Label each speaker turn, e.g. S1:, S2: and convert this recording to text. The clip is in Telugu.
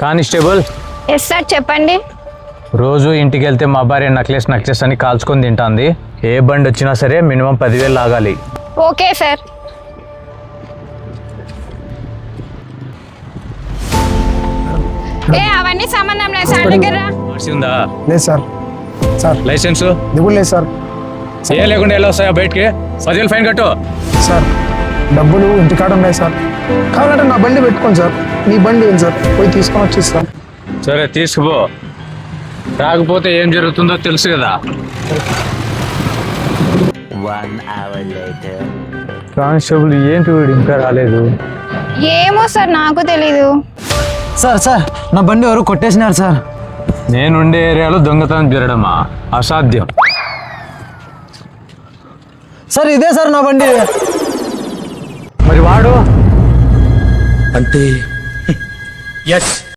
S1: కానిస్టేబుల్.
S2: ఎస్ సార్, చెప్పండి.
S1: రోజు ఇంటికి వెళ్తే మా భార్య నక్లెస్ అని కాల్చుకొని తింటాంది. ఏ బండి వచ్చినా సరే మినిమం 10,000 లాగాలి.
S2: Okay sir. అవన్నీ సంబంధం లేదు సార్ దగ్గర.
S1: ఉందా?
S3: లేదు సార్. సార్
S1: లైసెన్స్
S3: ఇది కూడా లేదు సార్.
S1: ఏ లేకుండా ఎలా వస్తాయా బయటికి? 10,000 ఫైన్ కట్టు.
S3: సార్ డబ్బులు ఇంటికాడ ఉన్నాయి సార్. కావాలంటే నా బండి పెట్టుకోండి సార్. మీ బండి ఏంటి సార్? పోయి తీసుకొని వచ్చేస్తాను.
S1: సరే తీసుకుపో. రాకపోతే ఏం జరుగుతుందో తెలుసు కదా. కానిస్టేబుల్ ఏంటి వీడు ఇంకా రాలేదు?
S2: ఏమో సార్, నాకు తెలీదు.
S4: సార్ నా బండి ఎవరు కొట్టేసినారు సార్.
S1: నేనుండే ఏరియాలో దొంగతనం జరగడమా? అసాధ్యం.
S4: సార్ ఇదే సార్ నా బండి.
S1: మరి వాడు
S5: అంటే ఎస్